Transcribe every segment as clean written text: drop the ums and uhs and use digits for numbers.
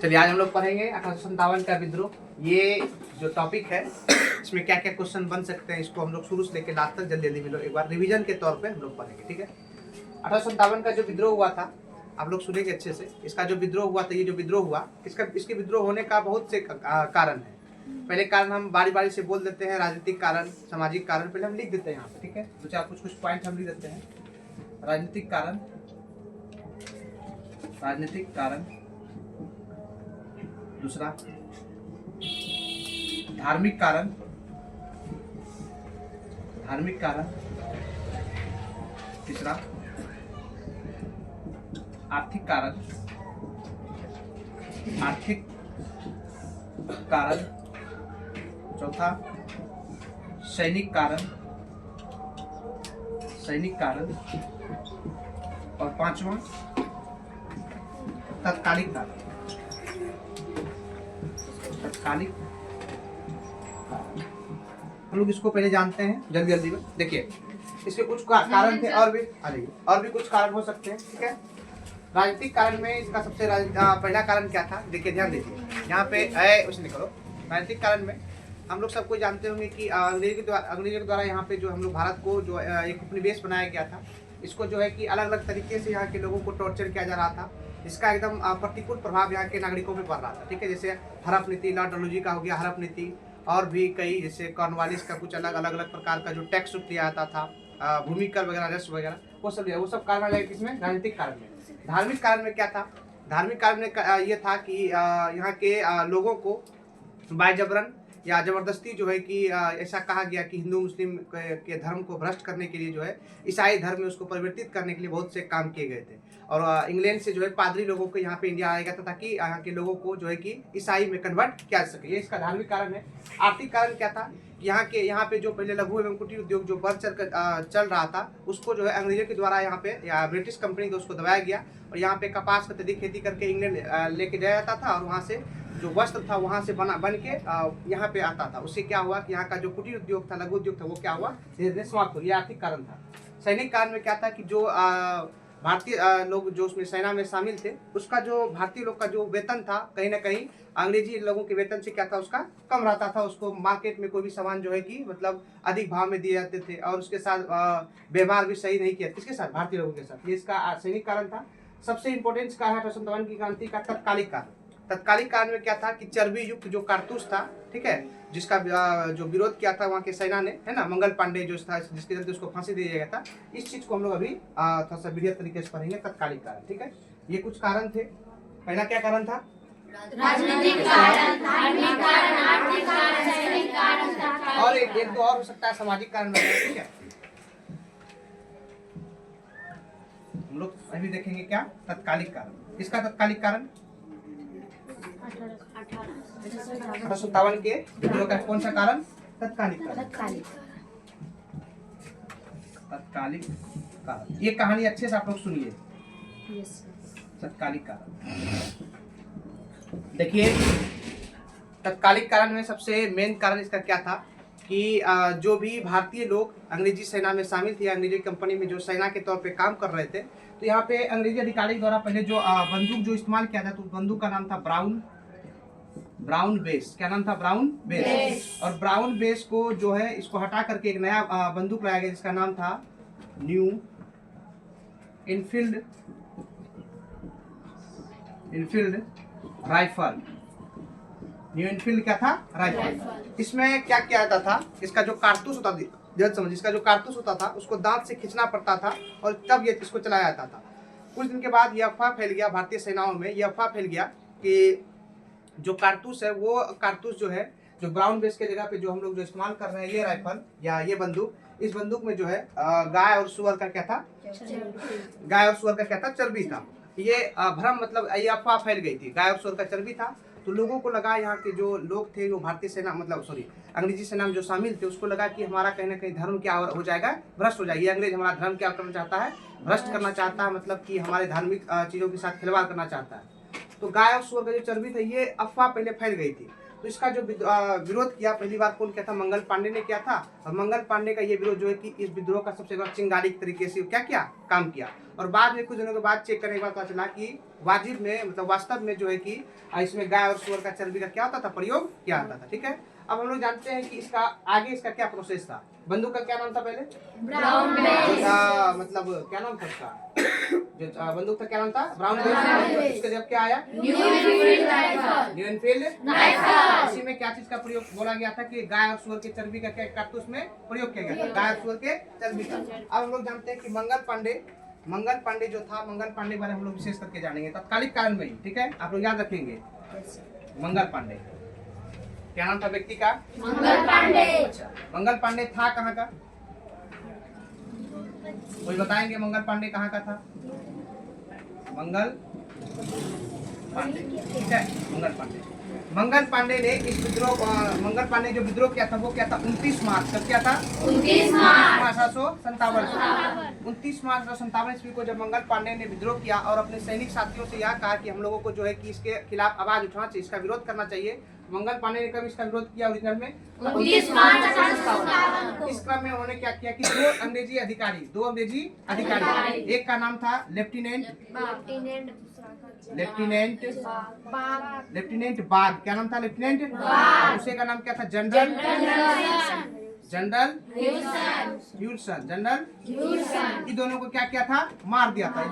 चलिए आज हम लोग पढ़ेंगे 1857 का विद्रोह। ये जो टॉपिक है इसमें क्या क्या क्वेश्चन बन सकते हैं, इसको हम लोग शुरू से लेकर लास्ट तक जल्दी जल्दी एक बार रिवीजन के तौर पे हम लोग पढ़ेंगे। ठीक है, 1857 का जो विद्रोह हुआ था आप लोग सुनेंगे अच्छे से। इसका जो विद्रोह हुआ था, ये जो विद्रोह हुआ, इसके विद्रोह होने का बहुत से कारण है। पहले कारण हम बारी बारी से बोल देते हैं, राजनीतिक कारण, सामाजिक कारण पहले हम लिख देते हैं यहाँ पे। ठीक है, तो चाहे कुछ पॉइंट हम लिख देते हैं। राजनीतिक कारण, राजनीतिक कारण, दूसरा धार्मिक कारण, धार्मिक कारण, तीसरा आर्थिक कारण, आर्थिक कारण, चौथा सैनिक कारण, सैनिक कारण, और पांचवा तत्कालिक कारण, तत्कालिक। हम लोग इसको पहले जानते हैं जल्दी जल्दी में। देखिए इसके कुछ कारण थे और भी कुछ कारण हो सकते हैं। ठीक है, राजनीतिक कारण में इसका सबसे पहला कारण क्या था, देखिए ध्यान दीजिए यहाँ पे उसे निकलो। राजनीतिक कारण में हम लोग सबको जानते होंगे कि अंग्रेजों के द्वारा यहाँ पे जो हम लोग भारत को जो एक उपनिवेश बनाया गया था, इसको जो है कि अलग अलग तरीके से यहाँ के लोगों को टॉर्चर किया जा रहा था। इसका एकदम प्रतिकूल प्रभाव यहाँ के नागरिकों पे पड़ रहा था। ठीक है, जैसे हड़प नीति, लॉर्ड डलहौजी का हो गया हड़प नीति, और भी कई जैसे कॉर्नवालिस का कुछ अलग अलग प्रकार का जो टैक्स लिया जाता था, भूमि कर वगैरह, रस वगैरह, वो सब कारण आ जाएगा किसमें, राजनीतिक कारण में। धार्मिक कारण में क्या था, धार्मिक कारण में ये था कि यहाँ के लोगों को बाय जबरन या जबरदस्ती जो है कि ऐसा कहा गया कि हिंदू मुस्लिम के धर्म को भ्रष्ट करने के लिए जो है ईसाई धर्म में उसको परिवर्तित करने के लिए बहुत से काम किए गए थे। और इंग्लैंड से जो है पादरी लोगों को यहाँ पे इंडिया आया गया था ताकि यहाँ के लोगों को जो है कि ईसाई में कन्वर्ट किया जा सके। ये इसका धार्मिक कारण है। आर्थिक कारण क्या था, यहाँ पे जो पहले लघु एवं कुटीर उद्योग जो बढ़ चल रहा था, उसको जो है अंग्रेजों के द्वारा यहाँ पे या ब्रिटिश कंपनी को उसको दबाया गया, और यहाँ पे कपास का अत्यधिक खेती करके इंग्लैंड लेके जाया जाता था, और वहाँ से जो वस्त्र था वहाँ से बन के यहाँ पे आता था। उससे क्या हुआ कि यहाँ का जो कुटीर उद्योग था, लघु उद्योग था, वो क्या हुआ, धीरे धीरे समाप्त हो गया। आर्थिक कारण था। सैनिक कारण में क्या था कि जो भारतीय लोग जो उसमें सेना में शामिल थे, उसका जो भारतीय लोग का जो वेतन था कहीं ना कहीं अंग्रेजी लोगों के वेतन से क्या था, उसका कम रहता था। उसको मार्केट में कोई भी सामान जो है कि मतलब अधिक भाव में दिए जाते थे, और उसके साथ व्यवहार भी सही नहीं किया किसके साथ, भारतीय लोगों के साथ। ये इसका सैनिक कारण था। सबसे इंपॉर्टेंट का है 1857 की क्रांति का तत्कालिक कारण। तत्कालिक कारण में क्या था कि चर्बी युक्त जो कारतूस था, ठीक है, जिसका जो विरोध किया था वहाँ के सेना ने, है ना, मंगल पांडे जो था, जिसके चलते उसको फांसी दे दिया गया था। इस चीज को हम लोग अभी थोड़ा सा विधिवत तरीके से पढ़ेंगे, तत्कालिक कारण। ठीक है, ये कुछ कारण थे। पहला क्या कारण था, राजनीतिक कारण, धार्मिक कारण, आर्थिक कारण, सैनिक कारण, और एक दो और हो सकता है सामाजिक कारण। ठीक है, हम लोग अभी देखेंगे क्या, तत्कालिक कारण। इसका तत्कालिक कारण 1857 के विद्रोह का कौन सा कारण, तत्कालिक कारण। तत्कालिक कारण, ये कहानी अच्छे से आप लोग सुनिए। तत्कालिक कारण देखिए, तत्कालिक कारण में सबसे मेन कारण इसका क्या था कि जो भी भारतीय लोग अंग्रेजी सेना में शामिल थे, अंग्रेजी कंपनी में जो सेना के तौर पे काम कर रहे थे, तो यहाँ पे अंग्रेजी अधिकारी द्वारा पहले जो बंदूक जो इस्तेमाल किया था, तो बंदूक का नाम था ब्राउन बेस। क्या नाम था, ब्राउन बेस। और ब्राउन बेस को जो है इसको हटा करके एक नया बंदूक लाया गया जिसका नाम था new Enfield rifle. New Enfield क्या था, राइफल। इसमें क्या किया जाता था, इसका जो कारतूस होता था, जल्द समझ, इसका जो कारतूस होता था उसको दांत से खींचना पड़ता था, और तब ये इसको चलाया जाता था। कुछ दिन के बाद ये अफवाह फैल गया भारतीय सेनाओं में, ये अफवाह फैल गया कि जो कारतूस है, वो कारतूस जो है, जो ब्राउन बेस के जगह पे जो हम लोग जो इस्तेमाल कर रहे हैं, ये राइफल या ये बंदूक, इस बंदूक में जो है गाय और सुअर का क्या था, गाय और सुअर का क्या था, चर्बी था। ये भ्रम, मतलब ये अफवाह फैल गई थी, गाय और सुअर का चर्बी था। तो लोगों को लगा, यहाँ के जो लोग थे, जो भारतीय सेना मतलब अंग्रेजी सेना में जो शामिल थे, उसको लगा कि हमारा कहीं ना कहीं धर्म क्या हो जाएगा, भ्रष्ट हो जाएगा। ये अंग्रेज हमारा धर्म क्या करना चाहता है, भ्रष्ट करना चाहता है, मतलब कि हमारे धार्मिक चीजों के साथ खिलवाड़ करना चाहता है। तो गाय और सुअर का जो चर्बी था, ये अफवाह पहले फैल गई थी। तो इसका जो विरोध किया पहली बार कौन किया था? मंगल पांडे ने किया था। और मंगल पांडे का ये विरोध जो है कि इस विद्रोह का सबसे बड़ा चिंगारी तरीके से क्या किया, काम किया। और बाद में कुछ दिनों के बाद चेक करने के बाद पता चला कि वाजिब में मतलब वास्तव में जो है कि इसमें गाय और सुअर का चर्बी का क्या होता था, प्रयोग किया जाता था। ठीक है, अब हम लोग जानते हैं कि इसका आगे इसका क्या प्रोसेस था। बंदूक का क्या नाम था पहले? ब्राउन मतलब क्या नाम था उसका? जो बंदूक का क्या नाम था? Brown base. इसका जब क्या आया? New Enfield rifle. इसी में क्या चीज का प्रयोग बोला गया था कि गाय और सुअर के चर्बी का क्या कारतूस में प्रयोग किया गया था, गाय और सुअर के चर्बी का। अब हम लोग जानते हैं कि मंगल पांडे जो था, मंगल पांडे के बारे में हम लोग विशेष करके जानेंगे तत्कालिक काल में ही। ठीक है, आप लोग याद रखेंगे मंगल पांडे क्या नाम था व्यक्ति का? मंगल पांडे। अच्छा, मंगल पांडे था कहाँ का? कोई बताएंगे मंगल पांडे कहाँ का था? मंगल पांडे, ठीक है, मंगल पांडे ने इस विद्रोह मंगल पांडे जो विद्रोह किया था वो क्या था? 29 मार्च। कब क्या था? 29 मार्च 1857। 29 मार्च 1857 ईस्वी को जब मंगल पांडे ने विद्रोह किया और अपने सैनिक साथियों से यह कहा कि हम लोगों को जो है कि इसके खिलाफ आवाज उठाना चाहिए, इसका विरोध करना चाहिए। मंगल पांडे ने कब इसका विरोध किया ओरिजिनल में? 29 मार्च 1857। इस क्रम में उन्होंने क्या किया कि दो अंग्रेजी अधिकारी, एक का नाम था लेफ्टिनेंट बाग। क्या नाम था? लेफ्टिनेंट बाग। दूसरे का नाम क्या था? जनरल ह्यूडसन। इन दोनों को क्या किया था? मार दिया था।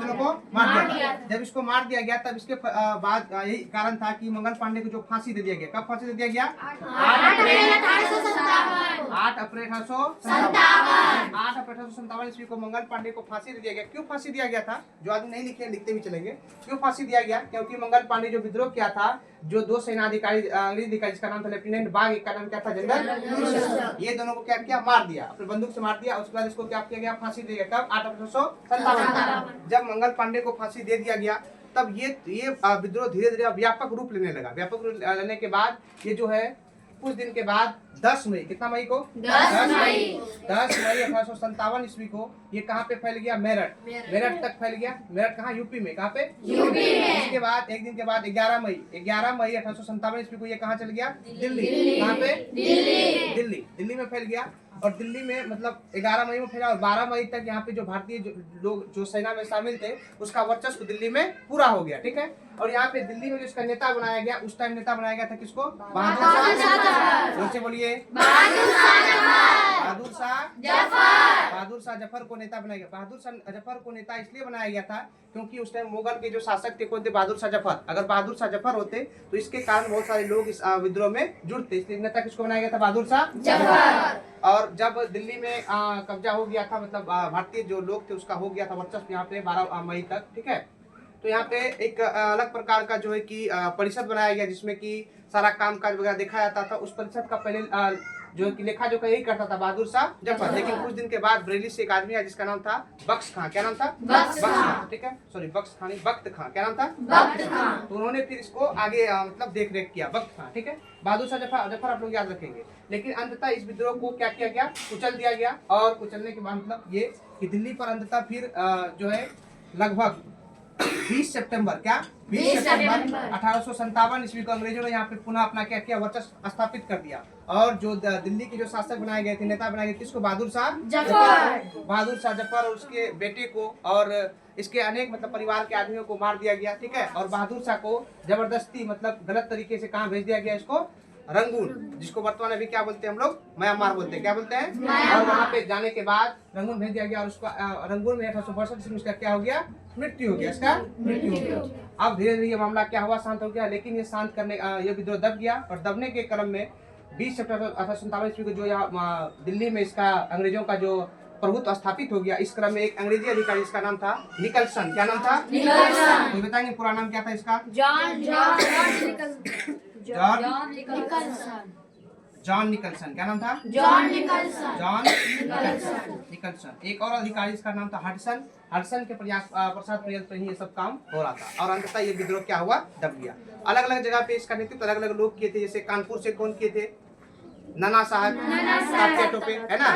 जब इसको मार दिया गया तब इसके बाद यही कारण था कि मंगल पांडे को जो फांसी दे दिया गया। कब फांसी दे दिया गया? 8 अप्रैल 1857 ईस्वी को मंगल पांडे को फांसी दे दिया गया। क्यों फांसी दिया गया था? जो आदमी नहीं लिखे लिखते भी चलेंगे। क्यों फांसी दिया गया? क्योंकि मंगल पांडे जो विद्रोह किया था, जो दो सेनाधिकारी अंग्रेजी अधिकारी, जिसका नाम था लेफ्टिनेंट बाग, एक का नाम क्या था? जनरल। ये दोनों को क्या किया? मार दिया, अपने बंदूक से मार दिया। उसके बाद इसको क्या किया गया? फांसी दिया गया। कब? 8 अप्रैल 1857। जब मंगल पांडे को फांसी दे दिया गया तब ये विद्रोह धीरे धीरे व्यापक रूप लेने लगा। व्यापक रूप लेने के बाद ये जो है कुछ दिन के बाद 10 मई, कितना मई को? 10 मई 1857 ईस्वी को ये कहाँ पे फैल गया? मेरठ तक फैल गया। मेरठ कहाँ? यूपी में। कहाँ पे? यूपी में। इसके बाद एक दिन के बाद 11 मई 1857 ईस्वी को ये कहाँ चल गया? दिल्ली। कहाँ पे? दिल्ली में फैल गया। और दिल्ली में मतलब 11 मई में फैला और 12 मई तक यहाँ पे जो भारतीय लोग जो सेना में शामिल थे उसका वर्चस्व दिल्ली में पूरा हो गया। ठीक है, और यहाँ पे दिल्ली में जो इसका नेता बनाया गया, उस टाइम नेता बनाया गया था किसको? बहादुर शाह। बोलिए बहादुर शाह जफर को नेता बनाया गया। बहादुर शाह जफर को नेता इसलिए बनाया गया था क्योंकि उस टाइम मुगल के जो शासक थे कौन थे? बहादुर शाह जफर। अगर बहादुर शाह जफर होते तो इसके कारण बहुत सारे लोग इस विद्रोह में जुड़ते, इसलिए नेता किसको बनाया गया था? बहादुर शाह जफर। और जब दिल्ली में कब्जा हो गया था, मतलब भारतीय जो लोग थे उसका हो गया था वर्चस्व यहाँ पे 12 मई तक। ठीक है, तो यहाँ पे एक अलग प्रकार का जो है कि परिषद बनाया गया जिसमें कि सारा काम काज वगैरह देखा जाता था। उस परिषद का पहले जो कि लेखा जोखा यही करता था बहादुर शाह जफर। लेकिन कुछ दिन के बाद बरेली से एक आदमी आया जिसका नाम था बख्श खां। क्या नाम था? बख्श खां। ठीक है, सॉरी बख्श खां नहीं, बख्त खां। क्या नाम था? बख्त खां। तो उन्होंने फिर इसको आगे मतलब देख रेख किया, बख्त खां। ठीक है, बहादुर शाह जफर आप लोग याद रखेंगे। लेकिन अंततः इस विद्रोह को क्या किया गया? कुचल दिया गया। और कुचलने के बाद मतलब ये कि दिल्ली पर अंततः फिर जो है लगभग 20 सितंबर 1857 ईस्वी को अंग्रेजों ने यहाँ पे पुनः अपना क्या किया? वर्चस्व स्थापित कर दिया। और जो दिल्ली के जो शासक बनाए गए थे, नेता बनाए गए थे, किसको? बहादुर शाह जफर और उसके बेटे को और इसके अनेक मतलब परिवार के आदमियों को मार दिया गया। ठीक है, और बहादुर शाह को जबरदस्ती मतलब गलत तरीके से कहाँ भेज दिया गया? इसको रंगून, जिसको वर्तमान अभी क्या बोलते हैं हम लोग? म्यांमार बोलते हैं। क्या बोलते हैं? और वहाँ पे जाने के बाद रंगून भेज दिया गया और उसको रंगून में 1862 ईस्वी में इसका क्या हो गया? मृत्यु हो गया। इसका मृत्यु हो गया। अब धीरे धीरे ये मामला क्या हुआ? शांत हो गया। लेकिन ये शांत करने ये विद्रोह दब गया और दबने के क्रम में 20 सितंबर 1857 ईस्वी को जो यहाँ दिल्ली में इसका अंग्रेजों का जो प्रभुत्व स्थापित हो गया, इस क्रम में एक अंग्रेजी अधिकारी जिसका नाम था निकलसन। क्या नाम था? निकलसन। तो बताएंगे पूरा नाम क्या था इसका? John Nicholson. क्या नाम था? John Nicholson. एक और अधिकारी इसका नाम था हडसन के प्रसाद प्रयास पर ही ये सब काम हो रहा था। और अंततः ये विद्रोह क्या हुआ? दब गया। अलग अलग जगह पे इसका नेतृत्व अलग अलग लोग किए थे। जैसे कानपुर से कौन किए थे? नाना साहब काफिया टोपे है ना।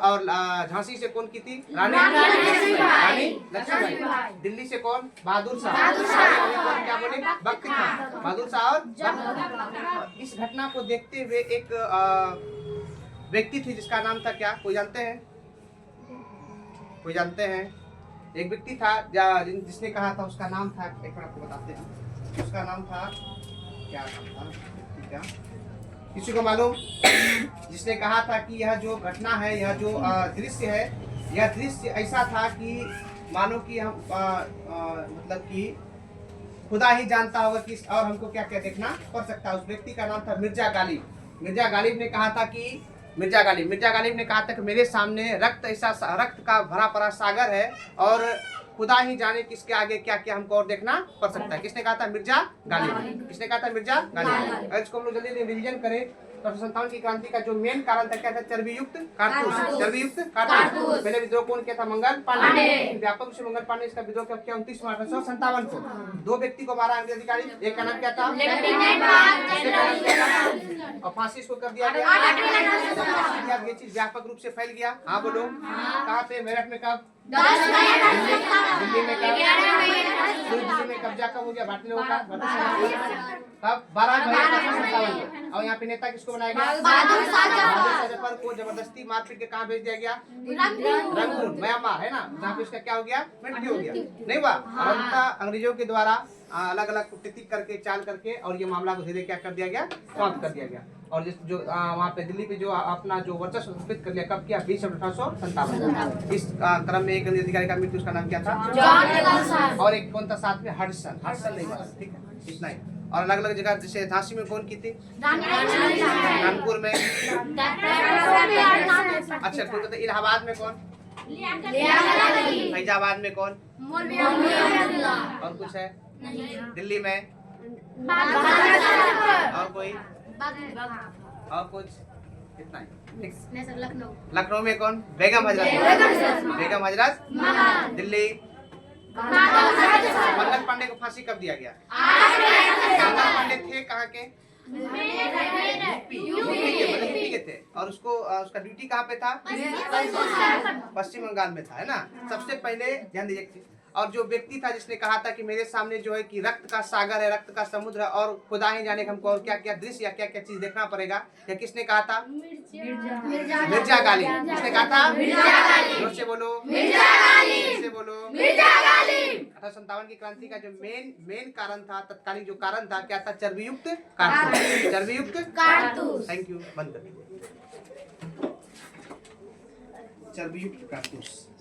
और झांसी से कौन की थी? रानी लक्ष्मीबाई। दिल्ली से कौन? बहादुर शाह। क्या बोले? बख्त खान। बहादुर शाह और बख्त। इस घटना को देखते हुए एक व्यक्ति थी जिसका नाम था क्या? कोई जानते हैं? कोई जानते हैं? एक व्यक्ति था जिसने कहा था, उसका नाम था, एक मिनट आपको बताते हैं, उसका नाम था क्या? नाम था क्या? किसी को मालूम? जिसने कहा था कि यह जो घटना है, यह जो दृश्य है, यह दृश्य ऐसा था कि मानो कि हम मतलब कि खुदा ही जानता होगा कि और हमको क्या क्या देखना पड़ सकता है। उस व्यक्ति का नाम था मिर्जा गालिब। मिर्जा गालिब ने कहा था कि मिर्जा गालिब ने कहा था कि मेरे सामने रक्त का भरा पड़ा सागर है और खुदा ही जाने किसके आगे क्या क्या हमको और देखना पड़ सकता है। किसने कहा था? मिर्जा गालिब। किसने कहा था? मिर्जा गालिब। अगर इसको हम लोग जल्दी रिवीजन करें तो 57 की क्रांति का जो मेन कारण था क्या था? चर्बीयुक्त कारतूस। चर्बीयुक्त कारतूस। पहले विद्रोह कौन किया था? मंगल पांडे। व्यापक रूप से मंगल पांडे इसका विद्रोह कब किया? 29 मार्च 1857 को। 2 व्यक्ति को मारा अंग्रेज अधिकारी। एक का नाम क्या था? और फांसी इसको कर दिया गया। ये चीज व्यापक रूप से फैल गया। हाँ बोलो। कहाँ पे? मेरठ में कब? दिल्ली में कब? दिल्ली में कब्जा कब हो गया भारतीय लोगों का? कब? 12 मई 1857। और यहाँ पे नेता किसको बनाया गया? बहादुर शाह जफर को जबरदस्ती मारपीट के कहाँ भेज दिया गया? रंगून, म्यांमार है ना, जहाँ पे इसका क्या हो गया? मृत्यु हो गया। नहीं हुआ। और अंततः अंग्रेजों के द्वारा अलग अलग कूटनीति करके चाल करके और ये मामला को धीरे क्या कर दिया गया? समाप्त कर दिया गया। और जो वहाँ पे दिल्ली पे जो अपना जो वर्चस्व स्थापित कर लिया कब किया? 20 अप्रैल 1857। इस क्रम में एक अधिकारी का मृत्यु, उसका नाम क्या था? और एक कौन था साथ में? हडसन नहीं बस, ठीक है, इतना ही। और अलग अलग जगह, जैसे झांसी में कौन की थी? कानपुर में। अच्छा कोई तो इलाहाबाद में कौन? फैजाबाद में कौन? और कुछ है? दिल्ली में और कोई? और कुछ? इतना ही। लखनऊ में कौन? बेगम हजरत। दिल्ली मंगल पांडे को फांसी कब दिया गया? मंगल पांडे थे कहाँ के? यूपी के थे। और उसका ड्यूटी कहाँ पे था? पश्चिम बंगाल में था, है ना। सबसे पहले ध्यान दीजिए, और जो व्यक्ति था जिसने कहा था कि मेरे सामने जो है कि रक्त का सागर है, रक्त का समुद्र है और खुदा ही जाने हमको और क्या क्या दृश्य या क्या क्या चीज देखना पड़ेगा, या किसने कहा था? मिर्जा गालिब। किसने कहा था? जोर से बोलो। से बोलो। 1857 की क्रांति का जो मेन कारण था, तत्कालीन जो कारण था क्या था? चर्बीयुक्त कारतूस। Thank you. बंद कर। चर्बीयुक्त कारतूस।